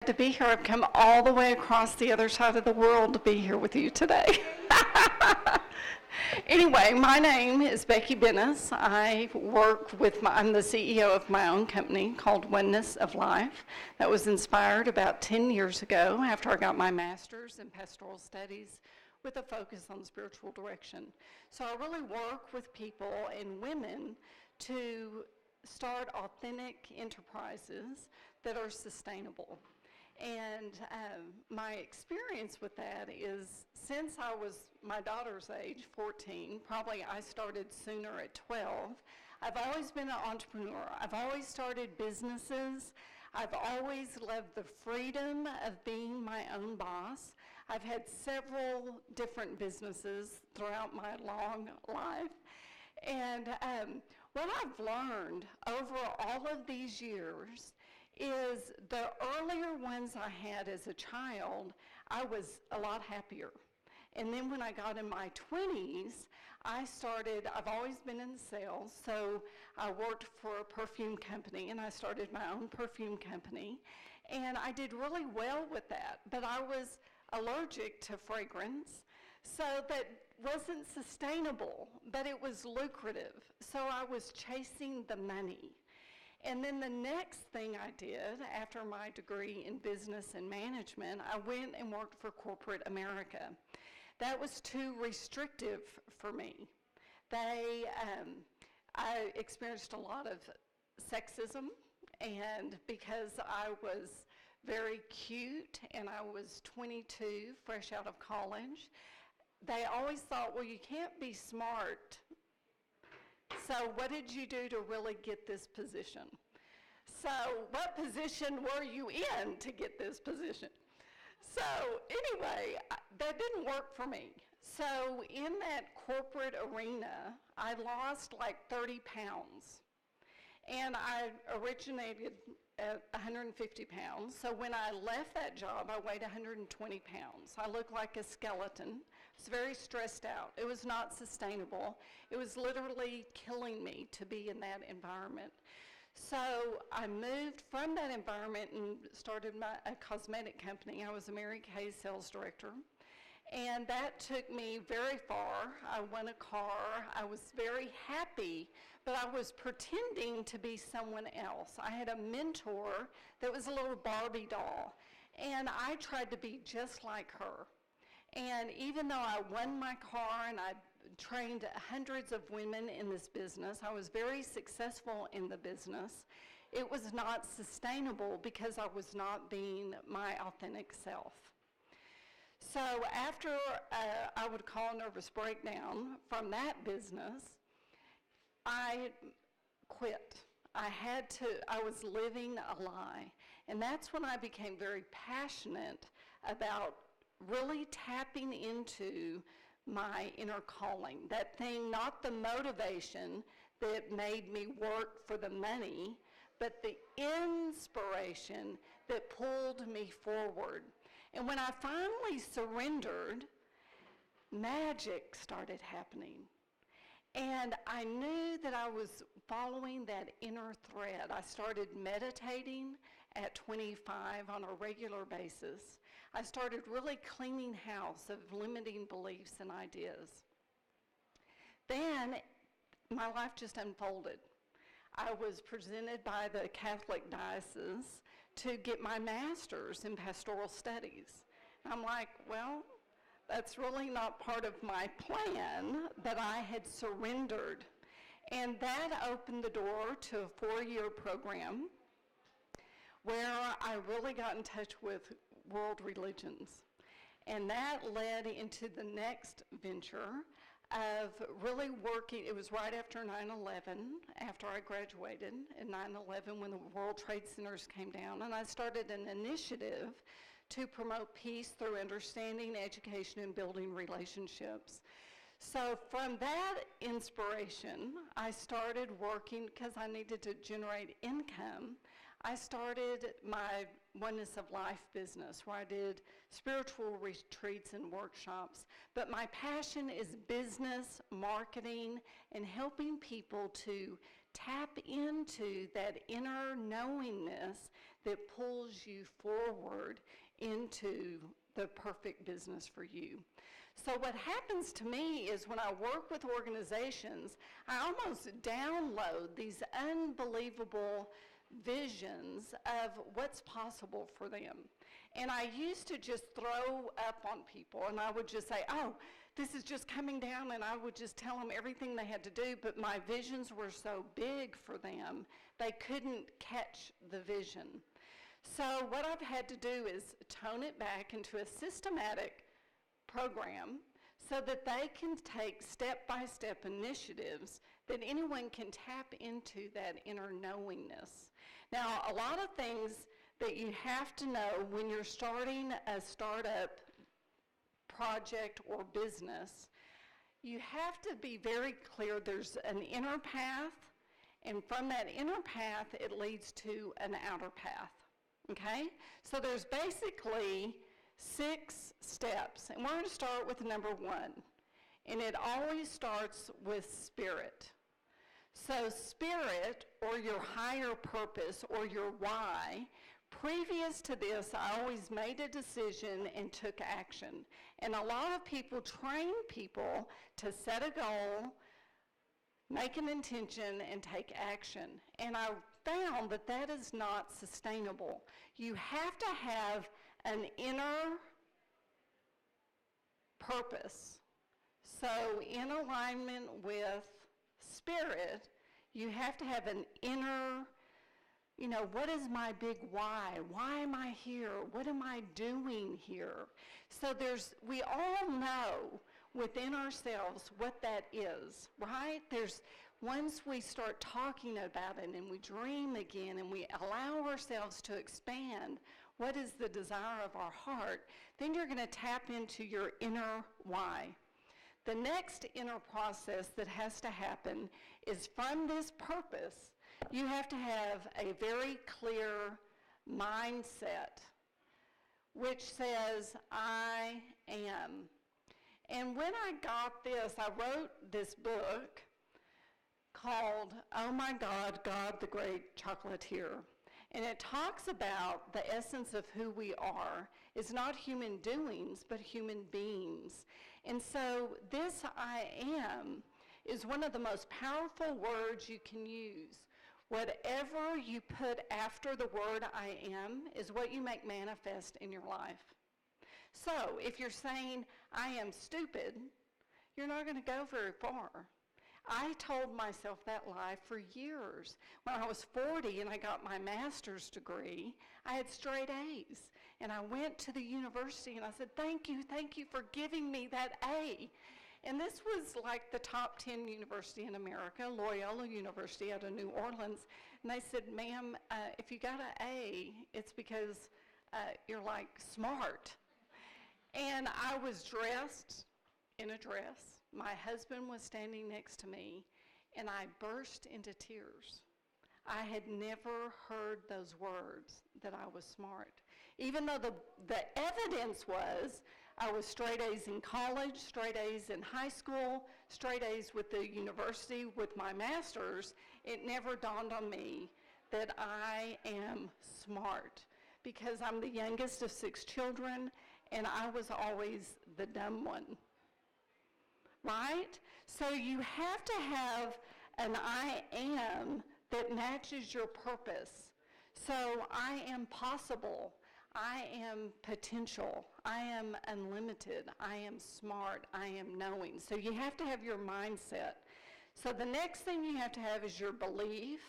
To be here. I've come all the way across the other side of the world to be here with you today. Anyway, my name is Becky Bennis. I'm the CEO of my own company called Oneness of Life. That was inspired about 10 years ago after I got my master's in pastoral studies with a focus on spiritual direction. So I really work with people and women to start authentic enterprises that are sustainable. And my experience with that is since I was my daughter's age, 14, probably I started sooner at 12, I've always been an entrepreneur. I've always started businesses. I've always loved the freedom of being my own boss. I've had several different businesses throughout my long life. And what I've learned over all of these years is the earlier ones I had as a child, I was a lot happier. And then when I got in my 20s, I've always been in sales, so I worked for a perfume company, and I started my own perfume company. And I did really well with that, but I was allergic to fragrance, so that wasn't sustainable, but it was lucrative. So I was chasing the money. And then the next thing I did after my degree in business and management, I went and worked for corporate America. That was too restrictive for me. I experienced a lot of sexism, and because I was very cute and I was 22, fresh out of college, they always thought, well, you can't be smart. So what did you do to really get this position? So what position were you in to get this position? So anyway, that didn't work for me. So in that corporate arena, I lost like 30 pounds. And I originated at 150 pounds. So when I left that job, I weighed 120 pounds. I looked like a skeleton. I was very stressed out. It was not sustainable. It was literally killing me to be in that environment. So I moved from that environment and started a cosmetic company. I was a Mary Kay sales director. And that took me very far. I won a car. I was very happy, but I was pretending to be someone else. I had a mentor that was a little Barbie doll, and I tried to be just like her. And even though I won my car and I trained hundreds of women in this business, I was very successful in the business, it was not sustainable because I was not being my authentic self. So after I would call a nervous breakdown from that business, I quit. I was living a lie. And that's when I became very passionate about really tapping into my inner calling. That thing, not the motivation that made me work for the money, but the inspiration that pulled me forward. And when I finally surrendered, magic started happening. And I knew that I was following that inner thread. I started meditating at 25 on a regular basis. I started really cleaning house of limiting beliefs and ideas. Then my life just unfolded. I was presented by the Catholic diocese to get my master's in pastoral studies. I'm like, well, that's really not part of my plan, but I had surrendered. And that opened the door to a 4-year program where I really got in touch with world religions. And that led into the next venture of really working. It was right after 9/11, after I graduated in 9/11 when the World Trade Centers came down, and I started an initiative to promote peace through understanding, education, and building relationships. So from that inspiration, I started working because I needed to generate income. I started my Oneness of Life business where I did spiritual retreats and workshops. But my passion is business, marketing, and helping people to tap into that inner knowingness that pulls you forward into the perfect business for you. So what happens to me is when I work with organizations, I almost download these unbelievable visions of what's possible for them. And I used to just throw up on people, and I would just say, oh, this is just coming down, and I would just tell them everything they had to do, but my visions were so big for them, they couldn't catch the vision. So what I've had to do is tone it back into a systematic program so that they can take step-by-step initiatives that anyone can tap into that inner knowingness. Now, a lot of things that you have to know when you're starting a startup project or business, you have to be very clear there's an inner path, and from that inner path, it leads to an outer path, okay? So there's basically 6 steps, and we're going to start with number 1, and it always starts with spirit. So spirit, or your higher purpose, or your why, previous to this, I always made a decision and took action. And a lot of people train people to set a goal, make an intention, and take action. And I found that that is not sustainable. You have to have an inner purpose. So in alignment with spirit, you have to have an inner, what is my big why? Why am I here? What am I doing here? So we all know within ourselves what that is, right? Once we start talking about it and we dream again and we allow ourselves to expand what is the desire of our heart, then you're going to tap into your inner why. The next inner process that has to happen is from this purpose, you have to have a very clear mindset, which says, I am. And when I got this, I wrote this book called, Oh My God, God the Great Chocolatier. And it talks about the essence of who we are. It's not human doings, but human beings. And so this I am is one of the most powerful words you can use. Whatever you put after the word I am is what you make manifest in your life. So if you're saying I am stupid, you're not going to go very far. I told myself that lie for years. When I was 40 and I got my master's degree, I had straight A's. And I went to the university and I said, thank you for giving me that A. And this was like the top 10 university in America, Loyola University out of New Orleans. And they said, ma'am, if you got an A, it's because you're like smart. And I was dressed in a dress. My husband was standing next to me, and I burst into tears. I had never heard those words, that I was smart. Even though the evidence was I was straight A's in college, straight A's in high school, straight A's with the university with my master's, it never dawned on me that I am smart because I'm the youngest of 6 children, and I was always the dumb one. Right? So you have to have an I am that matches your purpose. So I am possible. I am potential. I am unlimited. I am smart. I am knowing. So you have to have your mindset. So the next thing you have to have is your belief.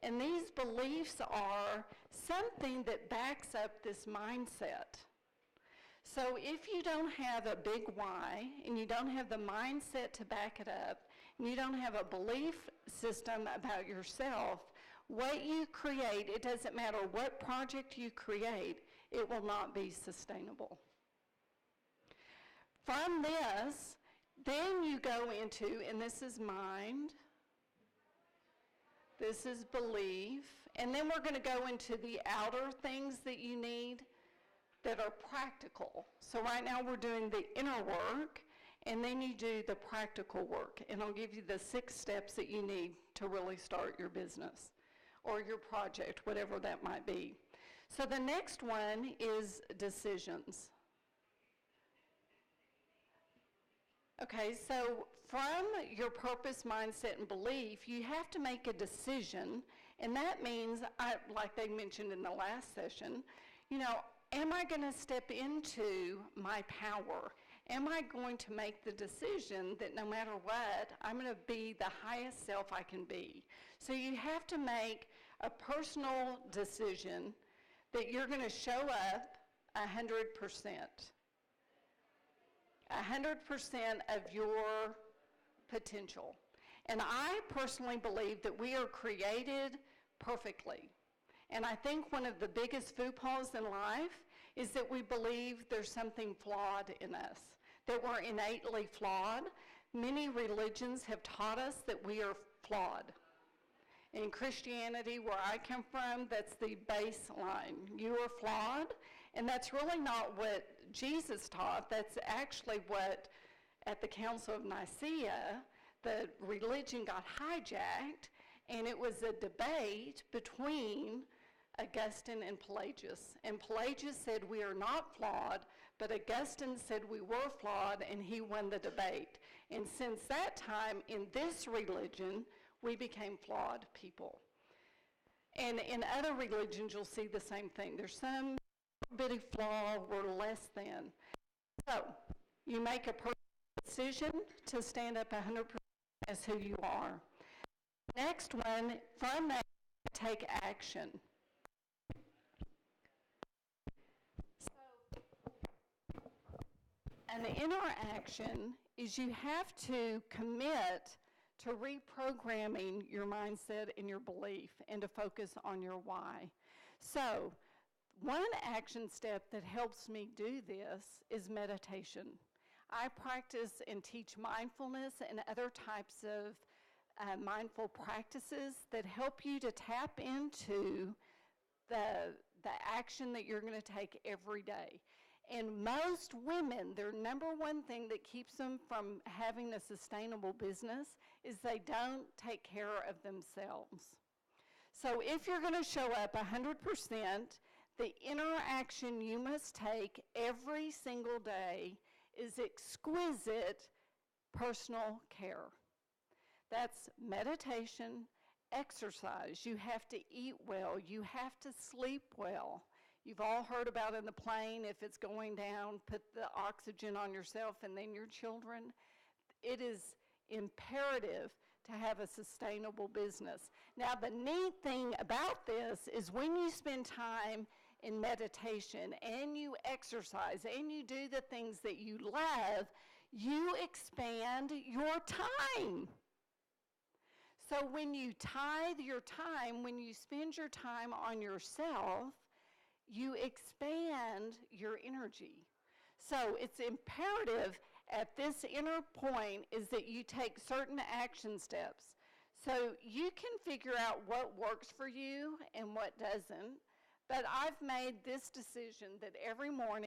And these beliefs are something that backs up this mindset. So if you don't have a big why, and you don't have the mindset to back it up, and you don't have a belief system about yourself, what you create, it doesn't matter what project you create, it will not be sustainable. From this, then you go into, and this is mind, this is belief, and then we're going to go into the outer things that you need that are practical. So right now we're doing the inner work, And then you do the practical work, and I'll give you the 6 steps that you need to really start your business or your project, whatever that might be. So the next one is decisions. Okay, so from your purpose, mindset, and belief, you have to make a decision, and that means, like they mentioned in the last session, am I going to step into my power? Am I going to make the decision that no matter what, I'm going to be the highest self I can be? So you have to make a personal decision that you're going to show up 100%. 100% of your potential. And I personally believe that we are created perfectly. And I think one of the biggest faux pas in life is that we believe there's something flawed in us, that we're innately flawed. Many religions have taught us that we are flawed. In Christianity, where I come from, that's the baseline. You are flawed, and that's really not what Jesus taught. That's actually what, at the Council of Nicaea, the religion got hijacked, and it was a debate between Augustine and Pelagius. And Pelagius said we are not flawed, but Augustine said we were flawed, and he won the debate. And since that time, in this religion, we became flawed people. And in other religions, you'll see the same thing. There's some bitty flaw we're less than. So you make a personal decision to stand up 100% as who you are. Next one, from that, take action. And the interaction is you have to commit to reprogramming your mindset and your belief and to focus on your why. So one action step that helps me do this is meditation. I practice and teach mindfulness and other types of mindful practices that help you to tap into the action that you're going to take every day. And most women, their number one thing that keeps them from having a sustainable business is they don't take care of themselves. So if you're going to show up 100%, the interaction you must take every single day is exquisite personal care. That's meditation, exercise. You have to eat well. You have to sleep well. You've all heard about in the plane, if it's going down, put the oxygen on yourself and then your children. It is imperative to have a sustainable business. Now, the neat thing about this is when you spend time in meditation and you exercise and you do the things that you love, you expand your time. So when you tithe your time, when you spend your time on yourself, you expand your energy. So it's imperative at this inner point is that you take certain action steps. So you can figure out what works for you and what doesn't, but I've made this decision that every morning